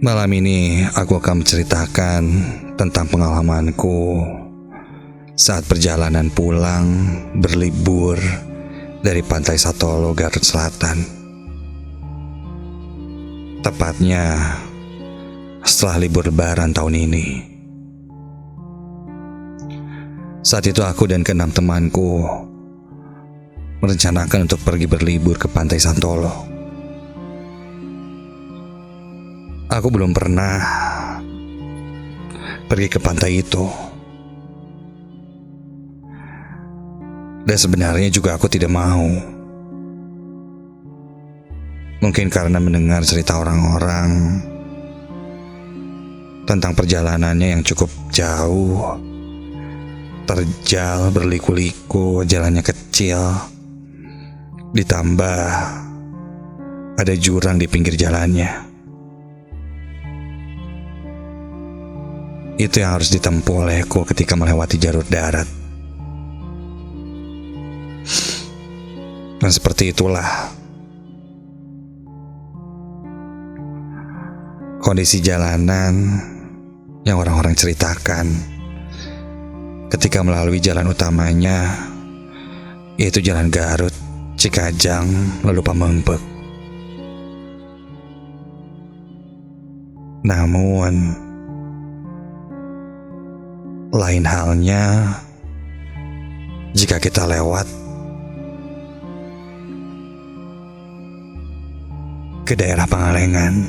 Malam ini aku akan menceritakan tentang pengalamanku saat perjalanan pulang berlibur dari Pantai Santolo, Garut Selatan. Tepatnya setelah libur lebaran tahun ini. Saat itu aku dan keenam temanku merencanakan untuk pergi berlibur ke Pantai Santolo. Aku belum pernah pergi ke pantai itu. Dan sebenarnya juga aku tidak mau. Mungkin karena mendengar cerita orang-orang tentang perjalanannya yang cukup jauh, terjal, berliku-liku, jalannya kecil, ditambah ada jurang di pinggir jalannya. Itu yang harus ditempuh olehku ketika melewati jalur darat. Dan seperti itulah kondisi jalanan yang orang-orang ceritakan ketika melalui jalan utamanya, yaitu Jalan Garut, Cikajang, lalu Pamengpeuk. Namun lain halnya jika kita lewat ke daerah Pangalengan.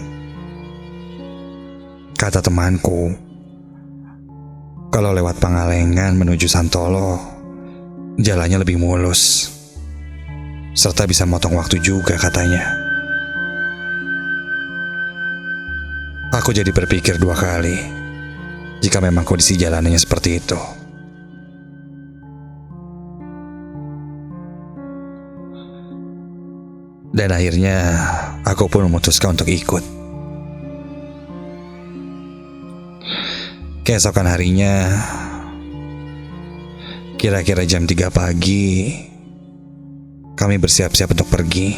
Kata temanku, kalau lewat Pangalengan menuju Santolo, jalannya lebih mulus, serta bisa motong waktu juga katanya. Aku jadi berpikir dua kali jika memang kondisi jalanannya seperti itu. Dan akhirnya aku pun memutuskan untuk ikut. Keesokan harinya, kira-kira jam 3 pagi, kami bersiap-siap untuk pergi.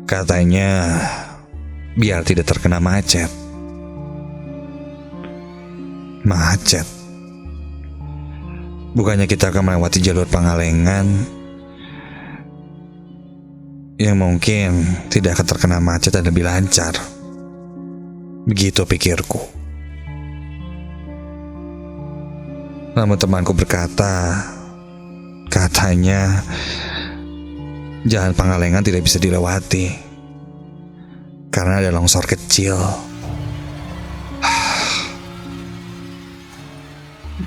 Katanya biar tidak terkena macet. Macet. Bukannya kita akan melewati jalur Pangalengan yang mungkin tidak akan terkena macet dan lebih lancar. Begitu pikirku. Namun temanku berkata, katanya jalan Pangalengan tidak bisa dilewati karena ada longsor kecil.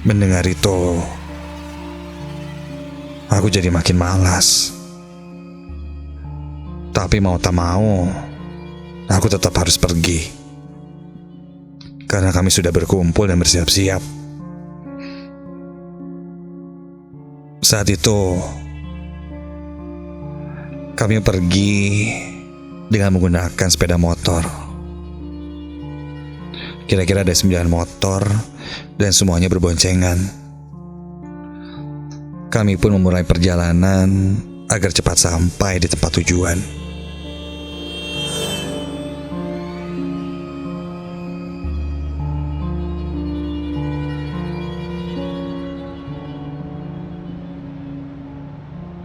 Mendengar itu, aku jadi makin malas. Tapi mau tak mau, aku tetap harus pergi. Karena kami sudah berkumpul dan bersiap-siap. Saat itu, kami pergi dengan menggunakan sepeda motor. Kira-kira ada 9 motor dan semuanya berboncengan. Kami pun memulai perjalanan agar cepat sampai di tempat tujuan.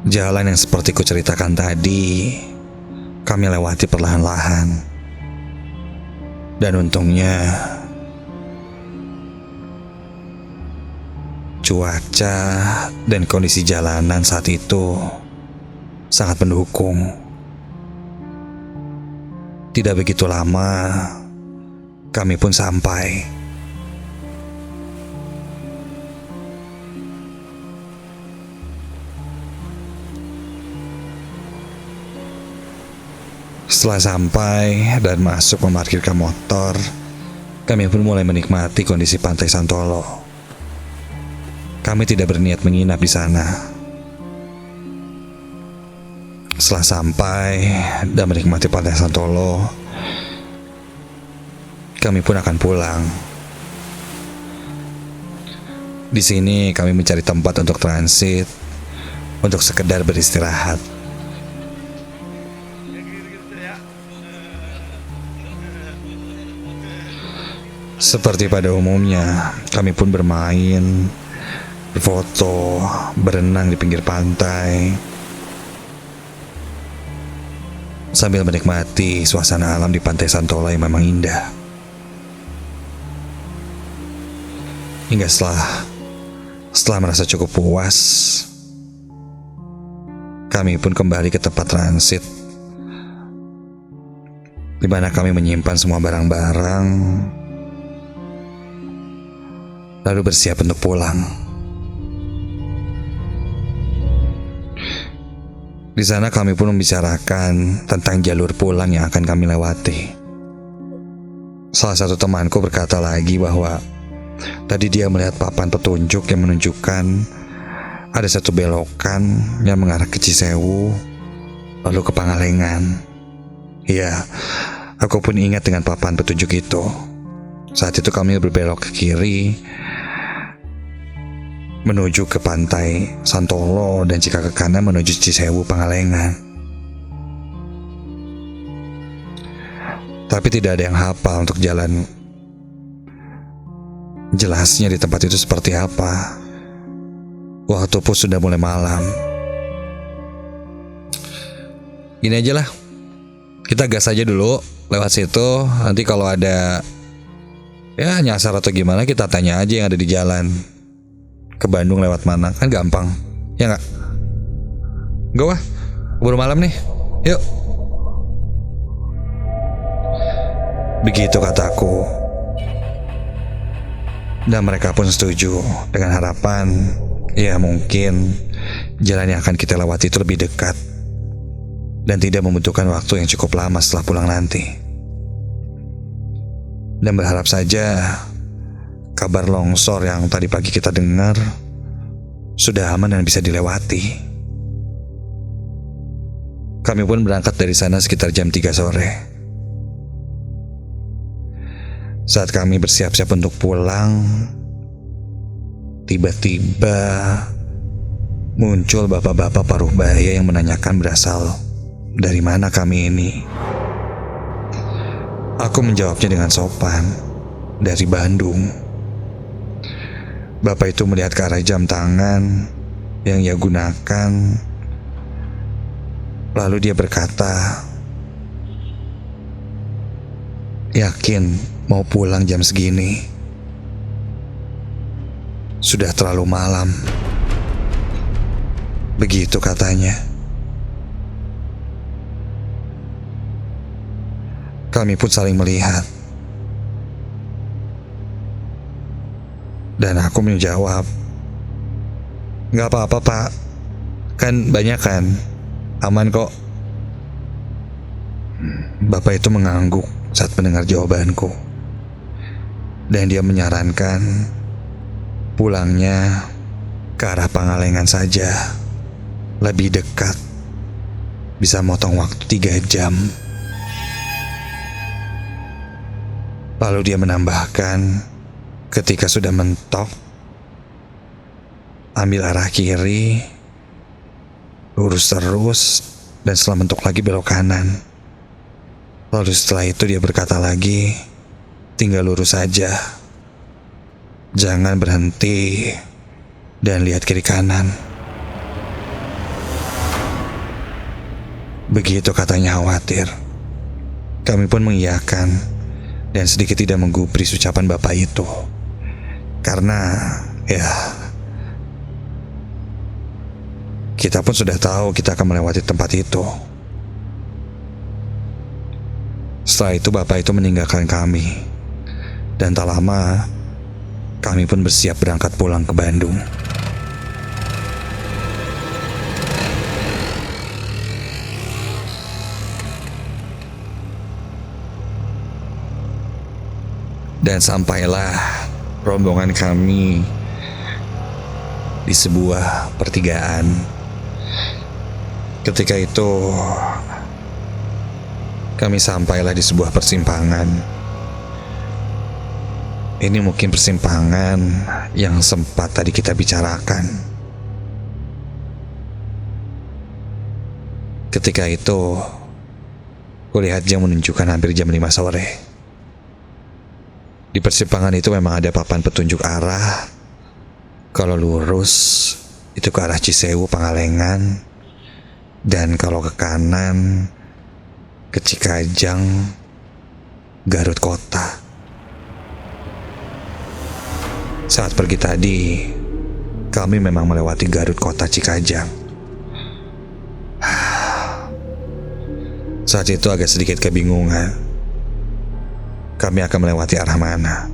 Jalan yang seperti ku ceritakan tadi, kami lewati perlahan-lahan. Dan untungnya cuaca dan kondisi jalanan saat itu sangat mendukung. Tidak begitu lama, kami pun sampai. Setelah sampai dan masuk memarkirkan motor, kami pun mulai menikmati kondisi Pantai Santolo. Kami tidak berniat menginap di sana. Setelah sampai dan menikmati Pantai Santolo, kami pun akan pulang. Di sini kami mencari tempat untuk transit, untuk sekedar beristirahat. Seperti pada umumnya, kami pun bermain, berfoto, berenang di pinggir pantai, sambil menikmati suasana alam di Pantai Santola yang memang indah. Hingga setelah merasa cukup puas, kami pun kembali ke tempat transit, di mana kami menyimpan semua barang-barang, lalu bersiap untuk pulang. Di sana kami pun membicarakan tentang jalur pulang yang akan kami lewati. Salah satu temanku berkata lagi bahwa tadi dia melihat papan petunjuk yang menunjukkan ada satu belokan yang mengarah ke Cisewu, lalu ke Pangalengan. Iya, aku pun ingat dengan papan petunjuk itu. Saat itu kami berbelok ke kiri menuju ke Pantai Santolo, dan jika ke kanan menuju Cisewu Pangalengan. Tapi tidak ada yang hafal untuk jalan jelasnya di tempat itu seperti apa. Waktu pun sudah mulai malam. Gini aja lah, kita gas aja dulu lewat situ. Nanti kalau ada nyasar atau gimana, kita tanya aja yang ada di jalan. Ke Bandung lewat mana, kan gampang. Ya gak? Gak wah, keburu malam nih. Yuk. Begitu kataku. Dan mereka pun setuju dengan harapan, ya mungkin jalan yang akan kita lewati itu lebih dekat dan tidak membutuhkan waktu yang cukup lama setelah pulang nanti. Dan berharap saja kabar longsor yang tadi pagi kita dengar sudah aman dan bisa dilewati. Kami pun berangkat dari sana sekitar jam 3 sore. Saat kami bersiap-siap untuk pulang, tiba-tiba muncul bapak-bapak paruh baya yang menanyakan berasal dari mana kami ini. Aku menjawabnya dengan sopan, dari Bandung. Bapak itu melihat ke arah jam tangan yang ia gunakan, lalu dia berkata, "Yakin mau pulang jam segini? Sudah terlalu malam." Begitu katanya. Kami pun saling melihat. Dan aku menjawab, "Gak apa-apa pak, kan banyak kan, aman kok." Bapak itu mengangguk saat mendengar jawabanku. Dan dia menyarankan pulangnya ke arah Pangalengan saja, lebih dekat, bisa motong waktu 3 jam. Lalu dia menambahkan, ketika sudah mentok, ambil arah kiri, lurus terus, dan setelah mentok lagi belok kanan. Lalu setelah itu dia berkata lagi, tinggal lurus saja, jangan berhenti dan lihat kiri kanan. Begitu katanya khawatir. Kami pun mengiyakan dan sedikit tidak menggubris ucapan bapak itu. Karena kita pun sudah tahu kita akan melewati tempat itu. Setelah itu bapak itu meninggalkan kami. Dan tak lama kami pun bersiap berangkat pulang ke Bandung. Dan sampailah rombongan kami di sebuah pertigaan. Ketika itu kami sampailah di sebuah persimpangan. Ini mungkin persimpangan yang sempat tadi kita bicarakan. Ketika itu kulihat jam menunjukkan hampir jam 5 sore. Di persimpangan itu memang ada papan petunjuk arah. Kalau lurus itu ke arah Cisewu Pangalengan, dan kalau ke kanan ke Cikajang Garut Kota. Saat pergi tadi, kami memang melewati Garut Kota Cikajang. Saat itu agak sedikit kebingungan. Kami akan melewati arah mana,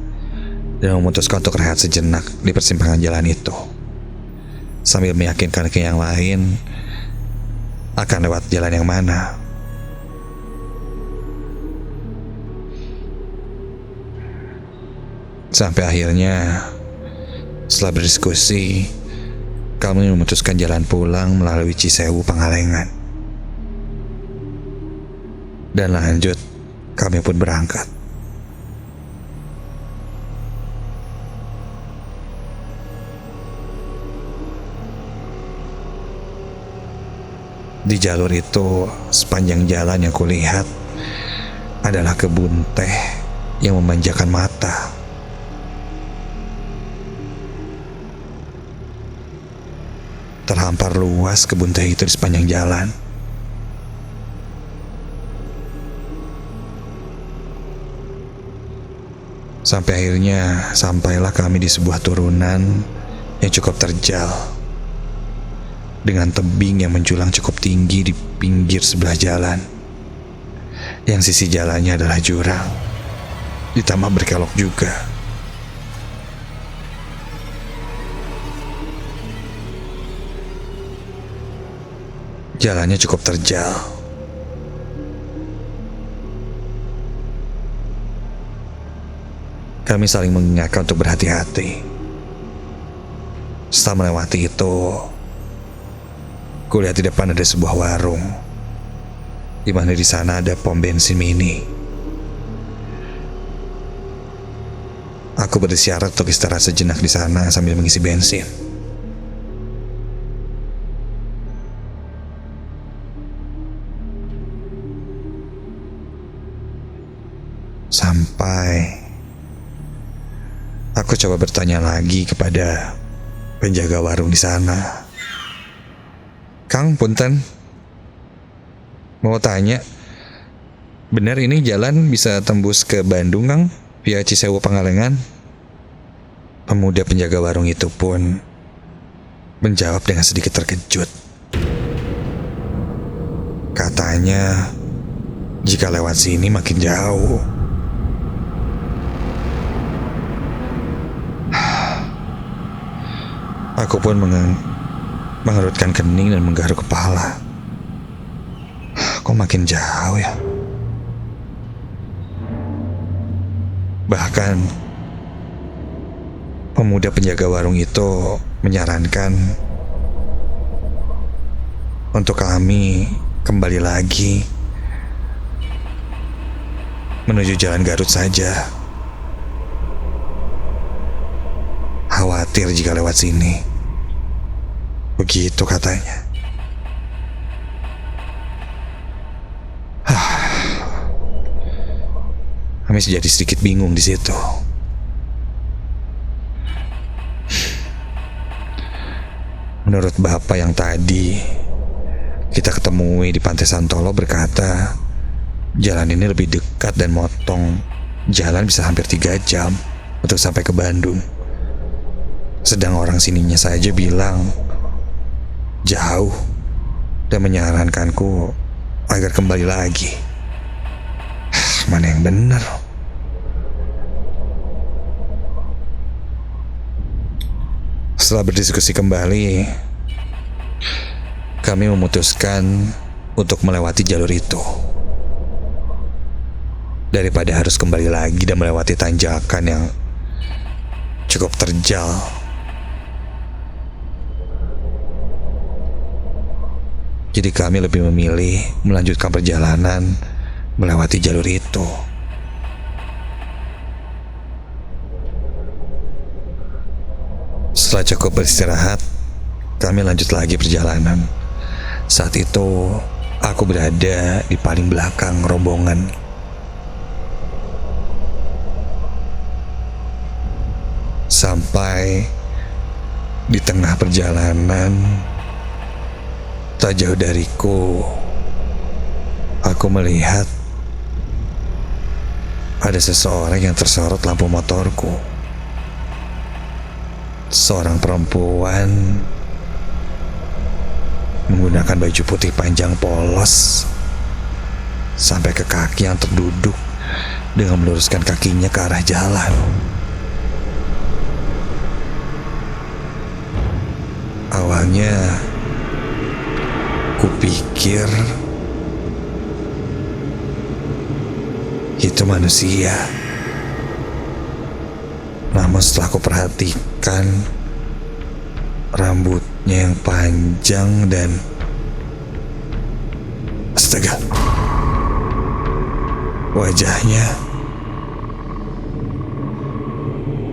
dan memutuskan untuk rehat sejenak di persimpangan jalan itu, sambil meyakinkan ke yang lain akan lewat jalan yang mana. Sampai akhirnya, setelah berdiskusi, kami memutuskan jalan pulang melalui Cisewu Pangalengan. Dan lanjut, kami pun berangkat. Di jalur itu, sepanjang jalan yang kulihat adalah kebun teh yang memanjakan mata. Terhampar luas kebun teh itu di sepanjang jalan. Sampai akhirnya sampailah kami di sebuah turunan yang cukup terjal, dengan tebing yang menjulang cukup tinggi di pinggir sebelah jalan, yang sisi jalannya adalah jurang, ditambah berkelok juga. Jalannya cukup terjal. Kami saling mengingatkan untuk berhati-hati. Setelah melewati itu, kulihat di depan ada sebuah warung, di mana di sana ada pom bensin mini. Aku berisyarat untuk istirahat sejenak di sana sambil mengisi bensin. Sampai aku coba bertanya lagi kepada penjaga warung di sana. Kang, punten, mau tanya, benar ini jalan bisa tembus ke Bandung, Kang, via Cisewu Pangalengan? Pemuda penjaga warung itu pun menjawab dengan sedikit terkejut. Katanya, jika lewat sini makin jauh. Aku pun mengerutkan kening dan menggaruk kepala. Kok makin jauh ya? Bahkan pemuda penjaga warung itu menyarankan untuk kami kembali lagi menuju jalan Garut saja. Khawatir jika lewat sini. Begitu katanya. Kami jadi sedikit bingung di situ. Menurut bapak yang tadi kita ketemui di Pantai Santolo berkata, jalan ini lebih dekat dan motong jalan bisa hampir 3 jam untuk sampai ke Bandung. Sedang orang sininya saja bilang jauh dan menyarankanku agar kembali lagi. Mana yang benar? Setelah berdiskusi kembali, kami memutuskan untuk melewati jalur itu daripada harus kembali lagi dan melewati tanjakan yang cukup terjal. Jadi kami lebih memilih melanjutkan perjalanan melewati jalur itu. Setelah cukup beristirahat, kami lanjut lagi perjalanan. Saat itu, aku berada di paling belakang rombongan. Sampai di tengah perjalanan, tak jauh dariku, aku melihat ada seseorang yang tersorot lampu motorku. Seorang perempuan menggunakan baju putih panjang polos sampai ke kaki yang terduduk dengan meluruskan kakinya ke arah jalan. Awalnya kupikir itu manusia. Namun setelah kuperhatikan rambutnya yang panjang dan astaga,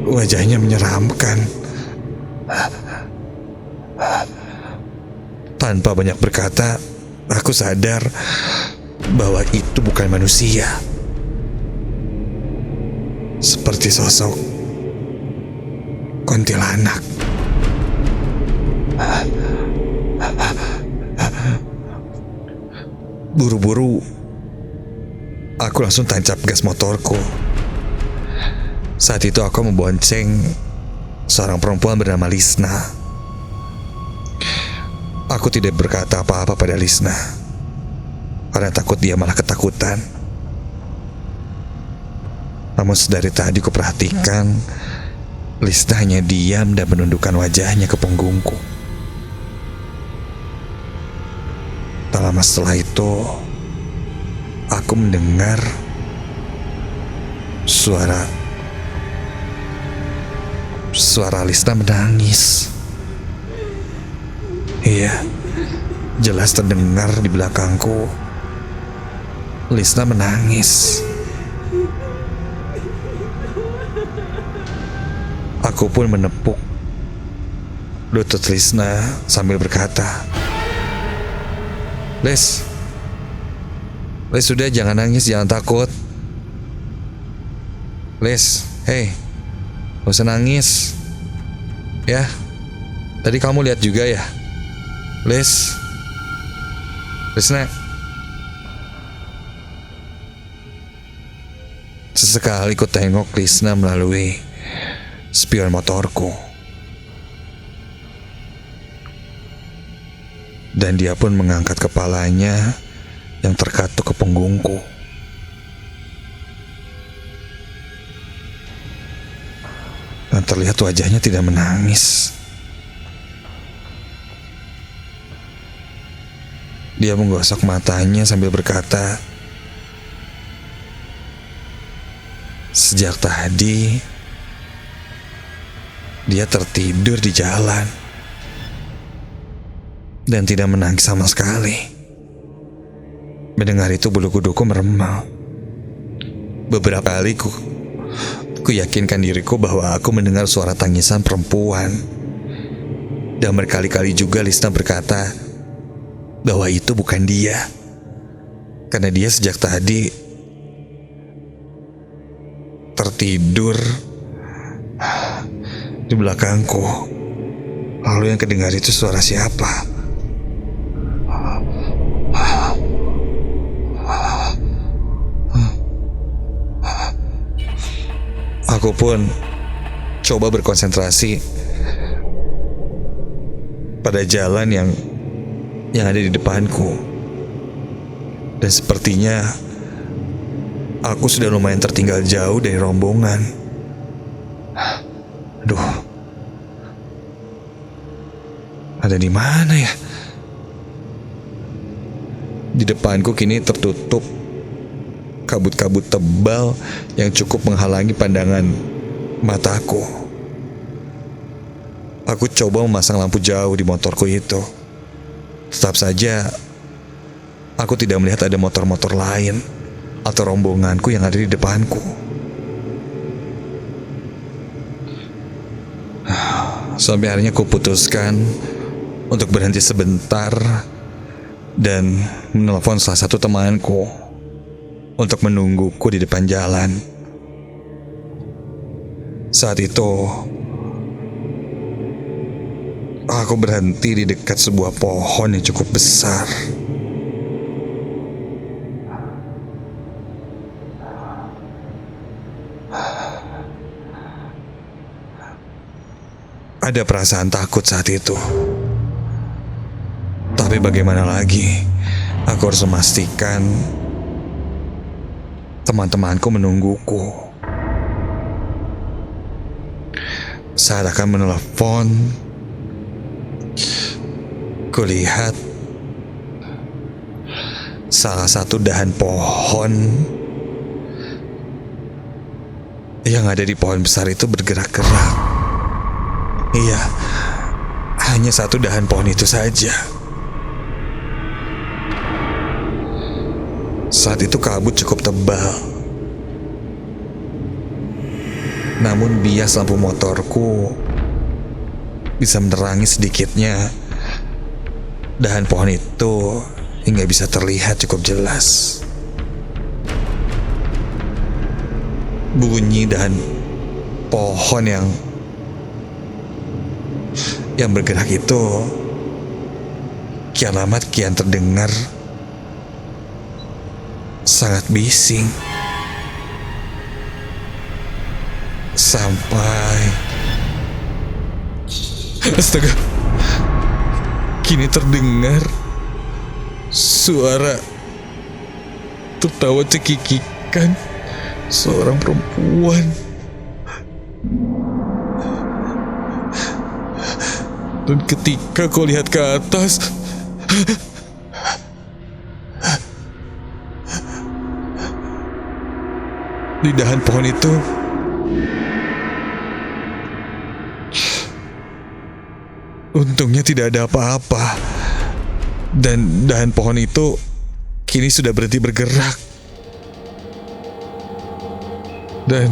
wajahnya menyeramkan. Tanpa banyak berkata, aku sadar bahwa itu bukan manusia. Seperti sosok kuntilanak. Buru-buru, aku langsung tancap gas motorku. Saat itu aku membonceng seorang perempuan bernama Lisna. Aku tidak berkata apa-apa pada Lisna karena takut dia malah ketakutan. Namun sedari tadi kuperhatikan Lisna hanya diam dan menundukkan wajahnya ke punggungku. Tak lama setelah itu, aku mendengar suara Lisna menangis. Iya, jelas terdengar di belakangku. Lisna menangis. Aku pun menepuk lutut Lisna sambil berkata, Les, sudah, jangan nangis, jangan takut. Les, hei, gak usah nangis. Ya, tadi kamu lihat juga ya, Lisna. Sesekali ku tengok Lisna melalui spion motorku, dan dia pun mengangkat kepalanya yang terkatuk ke punggungku. Dan terlihat wajahnya tidak menangis. Dia menggosok matanya sambil berkata, sejak tadi dia tertidur di jalan dan tidak menangis sama sekali. Mendengar itu bulu kuduku meremang. Beberapa kali ku yakinkan diriku bahwa aku mendengar suara tangisan perempuan. Dan berkali-kali juga Lisna berkata bahwa itu bukan dia, karena dia sejak tadi tertidur di belakangku. Lalu yang kedengar itu suara siapa? Aku pun coba berkonsentrasi pada jalan yang ada di depanku. Dan sepertinya aku sudah lumayan tertinggal jauh dari rombongan. Aduh, ada di mana ya? Di depanku kini tertutup kabut-kabut tebal yang cukup menghalangi pandangan mataku. Aku coba memasang lampu jauh di motorku itu. Tetap saja aku tidak melihat ada motor-motor lain atau rombonganku yang ada di depanku. Sampai akhirnya aku putuskan untuk berhenti sebentar dan menelpon salah satu temanku untuk menungguku di depan jalan. Saat itu Aku berhenti di dekat sebuah pohon yang cukup besar. Ada perasaan takut saat itu. Tapi bagaimana lagi? Aku harus memastikan teman-temanku menungguku. Saat akan menelepon, kulihat salah satu dahan pohon yang ada di pohon besar itu bergerak-gerak. Iya, hanya satu dahan pohon itu saja. Saat itu kabut cukup tebal. Namun bias lampu motorku bisa menerangi sedikitnya dahan pohon itu hingga bisa terlihat cukup jelas. Bunyi dahan pohon yang bergerak itu kian lama kian terdengar sangat bising. Sampai astaga, kini terdengar suara tertawa cekikikan seorang perempuan. Dan ketika kau lihat ke atas, di dahan pohon itu untungnya tidak ada apa-apa. Dan dahan pohon itu kini sudah berhenti bergerak. Dan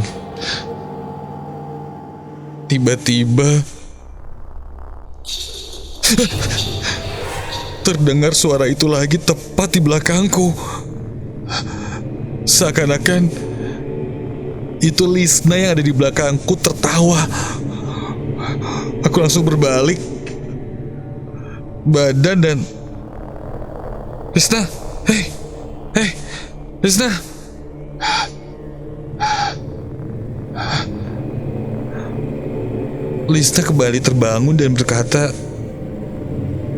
tiba-tiba terdengar suara itu lagi tepat di belakangku. Seakan-akan itu Lisna yang ada di belakangku tertawa. Aku langsung berbalik badan dan Lisna, hei, Lisna. Lisna kembali terbangun dan berkata,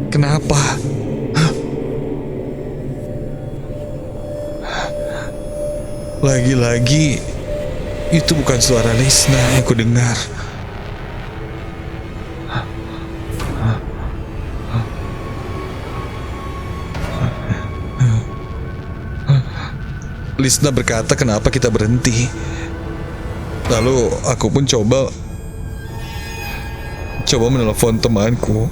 "Kenapa?" Lagi-lagi itu bukan suara Lisna yang ku dengar. Lisna berkata, "Kenapa kita berhenti?" Lalu aku pun coba menelpon temanku.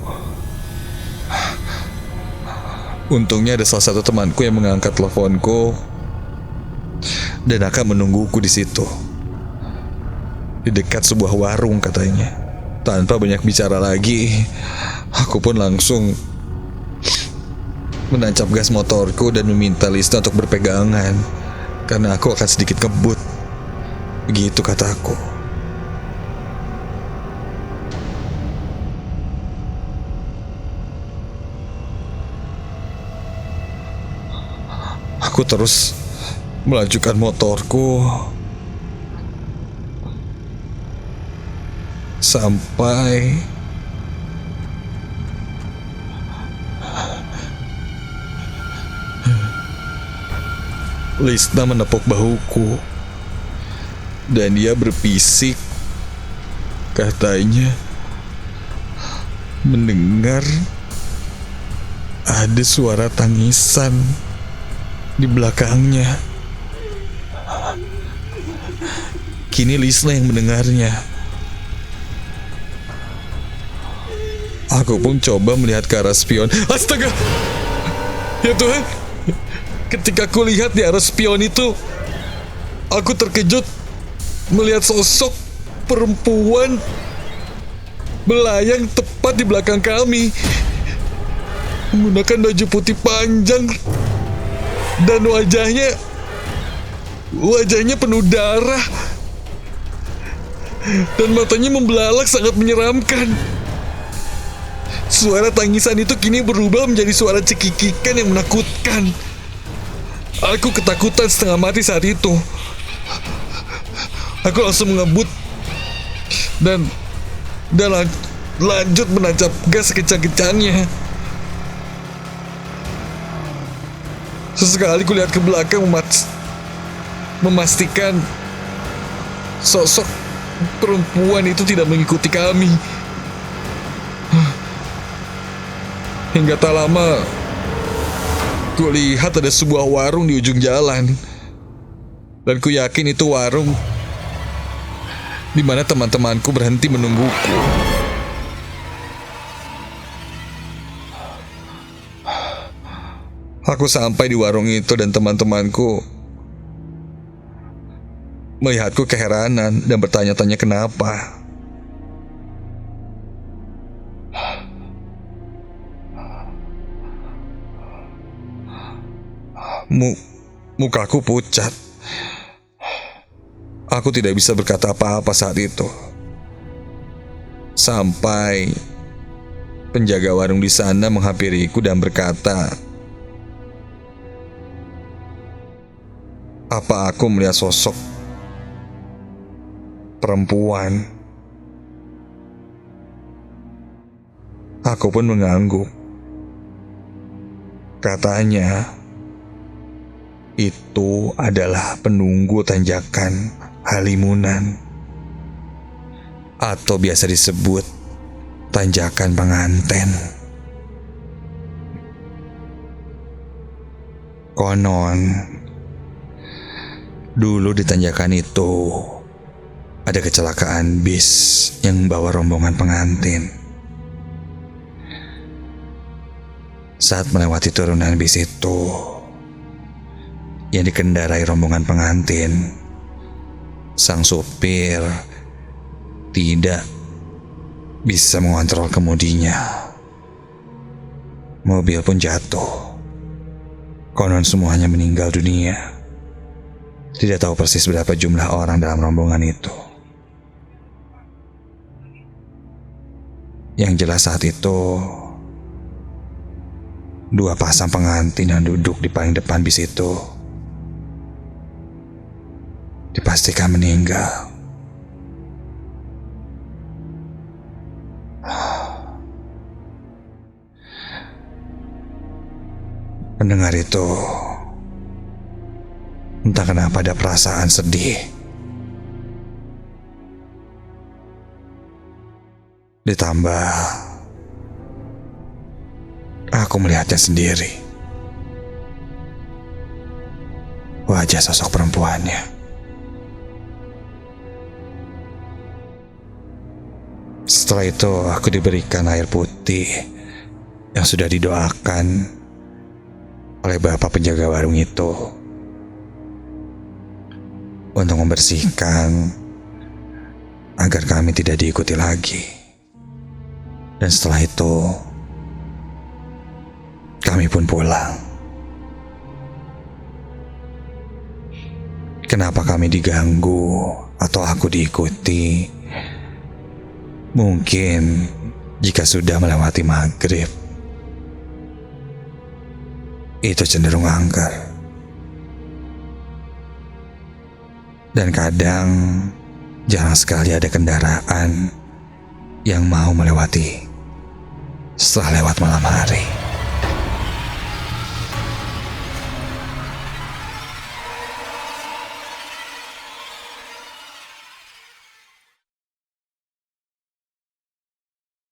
Untungnya ada salah satu temanku yang mengangkat teleponku dan akan menungguku di situ, di dekat sebuah warung katanya. Tanpa banyak bicara lagi, aku pun langsung menancap gas motorku dan meminta Lisna untuk berpegangan karena aku akan sedikit ngebut. Begitu kataku. Aku terus melajukan motorku sampai Lisna menepuk bahuku dan dia berbisik, katanya mendengar ada suara tangisan di belakangnya. Kini Lisna yang mendengarnya. Aku pun coba melihat ke arah spion. Astaga! Ya Tuhan! Ketika aku lihat di arah spion itu, aku terkejut melihat sosok perempuan melayang tepat di belakang kami, menggunakan baju putih panjang dan wajahnya penuh darah dan matanya membelalak sangat menyeramkan. Suara tangisan itu kini berubah menjadi suara cekikikan yang menakutkan. Aku ketakutan setengah mati saat itu. Aku langsung mengebut dan lanjut menancap gas sekecang-kecangnya. Sesekali kulihat ke belakang memastikan sosok perempuan itu tidak mengikuti kami. Hingga tak lama kulihat ada sebuah warung di ujung jalan. Dan ku yakin itu warung di mana teman-temanku berhenti menungguku. Aku sampai di warung itu dan teman-temanku melihatku keheranan dan bertanya-tanya kenapa. Mukaku pucat. Aku tidak bisa berkata apa-apa saat itu. Sampai penjaga warung di sana menghampiriku dan berkata, "Apa aku melihat sosok perempuan?" Aku pun mengangguk. Katanya, itu adalah penunggu tanjakan Halimunan, atau biasa disebut tanjakan penganten. Konon, dulu di tanjakan itu ada kecelakaan bis yang membawa rombongan pengantin. Saat melewati turunan bis itu yang dikendarai rombongan pengantin, sang supir tidak bisa mengontrol kemudinya. Mobil pun jatuh. Konon semuanya meninggal dunia. Tidak tahu persis berapa jumlah orang dalam rombongan itu. Yang jelas saat itu, dua pasang pengantin yang duduk di paling depan bis itu dipastikan meninggal. Mendengar itu, entah kenapa ada perasaan sedih. Ditambah aku melihatnya sendiri, wajah sosok perempuannya. Setelah itu aku diberikan air putih yang sudah didoakan oleh bapak penjaga warung itu untuk membersihkan agar kami tidak diikuti lagi. Dan setelah itu kami pun pulang. Kenapa kami diganggu atau aku diikuti? Mungkin jika sudah melewati maghrib, itu cenderung angker. Dan kadang jarang sekali ada kendaraan yang mau melewati setelah lewat malam hari.